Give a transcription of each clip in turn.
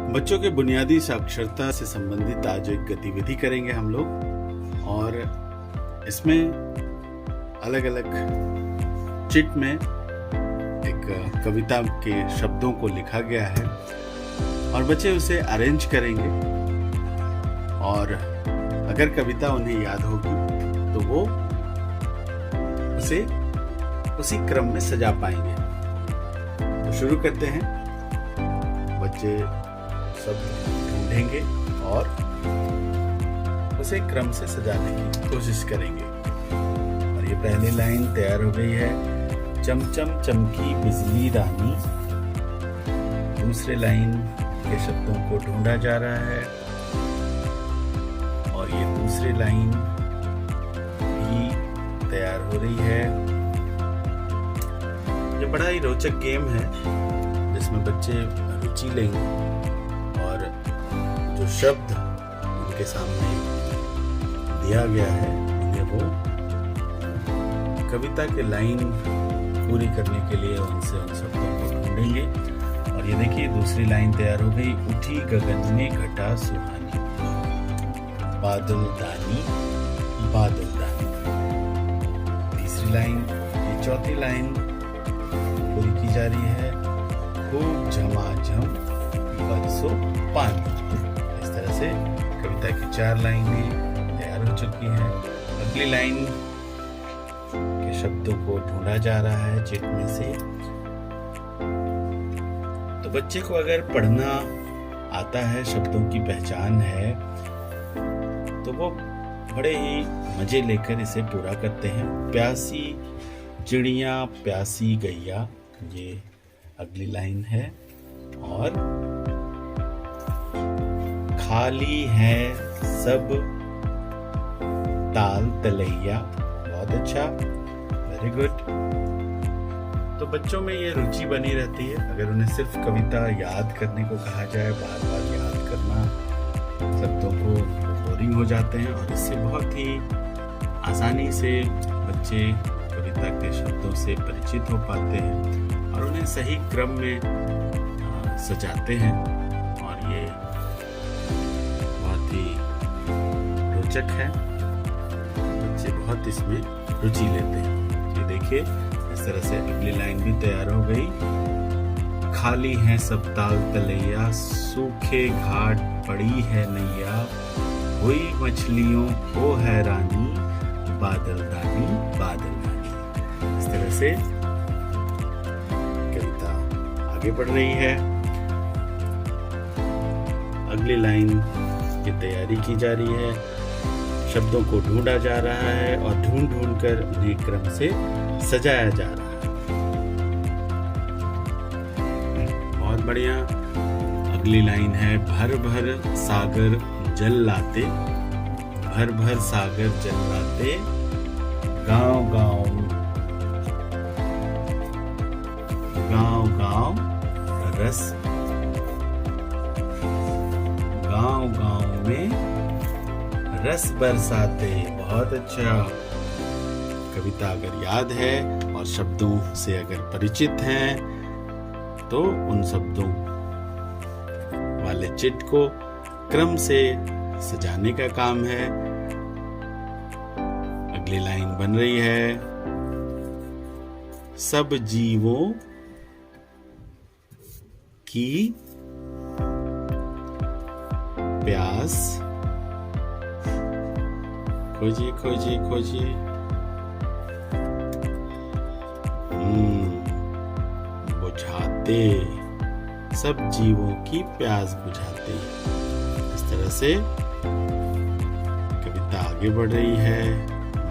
बच्चों के बुनियादी साक्षरता से संबंधित आज एक गतिविधि करेंगे हम लोग, और इसमें अलग अलग चिट में एक कविता के शब्दों को लिखा गया है और बच्चे उसे अरेंज करेंगे, और अगर कविता उन्हें याद होगी तो वो उसे उसी क्रम में सजा पाएंगे। तो शुरू करते हैं। बच्चे सब ढूंढेंगे और उसे क्रम से सजाने की कोशिश करेंगे। और ये पहली लाइन तैयार हो गई है, चमचम चमकी बिजली रानी। दूसरे लाइन के शब्दों को ढूंढा जा रहा है और ये दूसरी लाइन भी तैयार हो रही है। ये बड़ा ही रोचक गेम है जिसमें बच्चे रुचि लेंगे और जो शब्द उनके सामने दिया गया है उन्हें वो कविता के लाइन पूरी करने के लिए उनसे उन शब्दों को ढूंढेंगे। और ये देखिए दूसरी लाइन तैयार हो गई, उठी गगन में घटा सुहानी, बादल दानी बादल दानी। तीसरी लाइन, ये चौथी लाइन पूरी की जा रही है, खूब झमाझम बरसो पानी। इस तरह से कविता की 4 लाइनें तैयार हो चुकी हैं। अगली लाइन के शब्दों को ढूंढा जा रहा है चिट में से। तो बच्चे को अगर पढ़ना आता है, शब्दों की पहचान है, तो वो बड़े ही मजे लेकर इसे पूरा करते हैं। प्यासी चिड़िया प्यासी गैया, ये अगली लाइन है। और खाली है सब ताल तलैया, बहुत अच्छा, वेरी गुड। तो बच्चों में ये रुचि बनी रहती है। अगर उन्हें सिर्फ कविता याद करने को कहा जाए, बार बार याद करना, शब्दों को बोरिंग हो जाते हैं, और इससे बहुत ही आसानी से बच्चे कविता के शब्दों से परिचित हो पाते हैं और उन्हें सही क्रम में सजाते हैं। और ये बहुत ही रोचक है, बच्चे बहुत इसमें रुचि लेते हैं। ये देखिए इस तरह से अगली लाइन भी तैयार हो गई, खाली है सब ताल तलैया, सूखे घाट पड़ी है नैया, हुई मछलियों को हैरानी, बादल दानी बादल दानी। इस तरह से कविता आगे बढ़ रही है। अगली लाइन की तैयारी की जा रही है, शब्दों को ढूंढा जा रहा है और ढूंढ ढूंढ कर उन्हें क्रम से सजाया जा रहा है। बहुत बढ़िया। अगली लाइन है, भर भर सागर जल लाते, भर भर सागर जल लाते, गांव गांव गांव गांव रस, गांव गांव में रस बरसाते। बहुत अच्छा। कविता अगर याद है और शब्दों से अगर परिचित हैं तो उन शब्दों वाले चिट को क्रम से सजाने का काम है। अगली लाइन बन रही है, सब जीवों की प्यास खोजिए खोजिए खोजिए, बुझाते, सब जीवों की प्यास बुझाते। इस तरह से कविता आगे बढ़ रही है।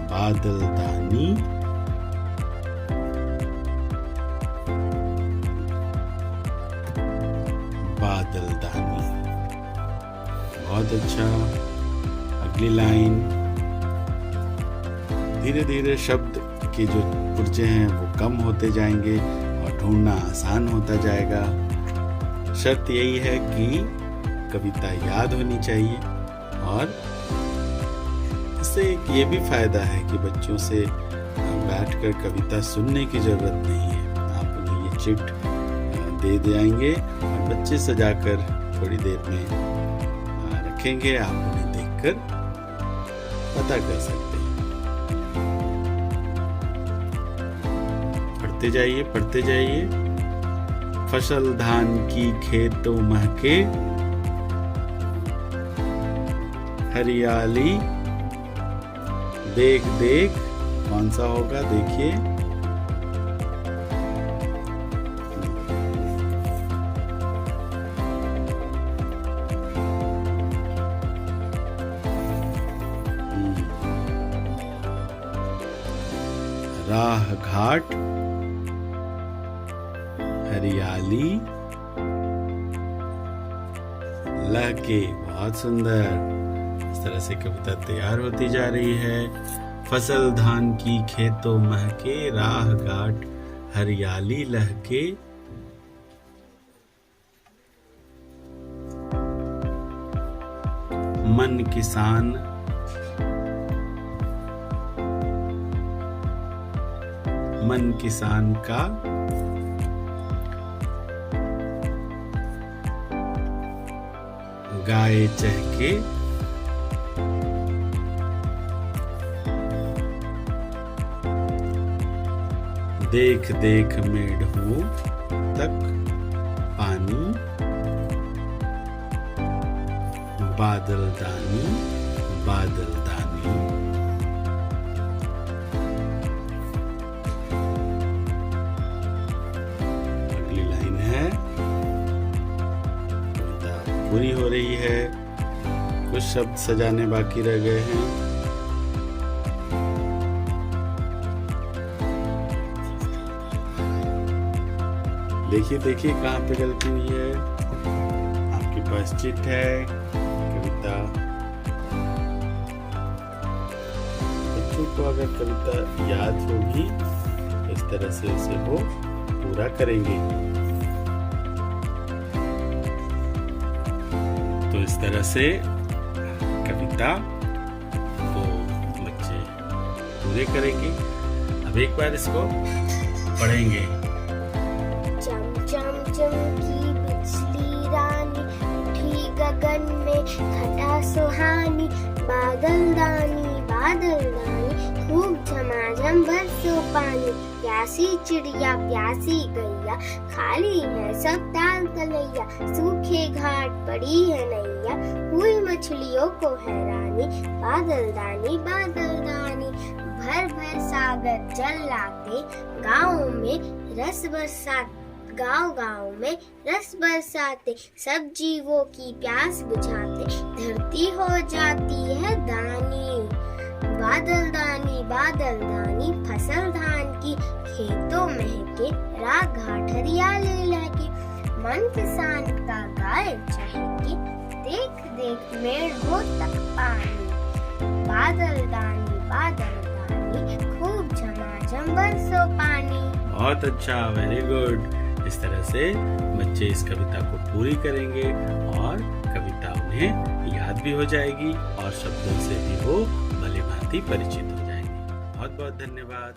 बादल दानी बादल दानी, बहुत अच्छा। अगली लाइन, धीरे धीरे शब्द के जो पुर्जे हैं वो कम होते जाएंगे और ढूंढना आसान होता जाएगा। शर्त यही है कि कविता याद होनी चाहिए, और इससे एक ये भी फायदा है कि बच्चों से बैठकर कविता सुनने की जरूरत नहीं है। आप उन्हें ये चिट दे आएंगे और बच्चे सजाकर थोड़ी देर में रखेंगे, आप उन्हें देखकर पता कर सकते हैं। पढ़ते जाइए। फसल धान की खेतों महके, हरियाली देख देख, कौन सा होगा देखिए। राह घाट हरियाली लहके, बहुत सुंदर। इस तरह से कविता तैयार होती जा रही है। फसल धान की खेतों महके, राह घाट हरियाली लहके, मन किसान का गाए चहके, देख देख मेढ़ों तक पानी, बादलदानी अगली लाइन है, पूरी हो रही है, कुछ शब्द सजाने बाकी रह गए हैं। देखिए कहाँ पे गलती हुई है। आपके पास चिट है, कविता। बच्चों को अगर कविता याद होगी तो इस तरह से उसे वो पूरा करेंगे। तो इस तरह से कविता को बच्चे पूरे करेंगे। अब एक बार इसको पढ़ेंगे। चमकी बिजली रानी, उठी गगन में घटा सुहानी, बादलदानी खूब झमाझम बरसो पानी, प्यासी चिड़िया प्यासी गैया, खाली है सब ताल तलैया, सूखे घाट पड़ी है नैया, हुई मछलियों को हैरानी, बादलदानी भर भर सागर जल लाते, गाँव में रस बरसाते, सब जीवों की प्यास बुझाते, धरती हो जाती है दानी, बादलदानी फसल धान की खेतों महके, राह घाट हरियाली लहके, मन किसान का गाए चहके, देख देख मेढ़ों तक पानी, बादलदानी खूब झमाझम बरसो पानी। बहुत अच्छा, वेरी गुड। इस तरह से बच्चे इस कविता को पूरी करेंगे और कविता उन्हें याद भी हो जाएगी और शब्दों से भी वो भली भांति परिचित हो जाएंगे। बहुत बहुत धन्यवाद।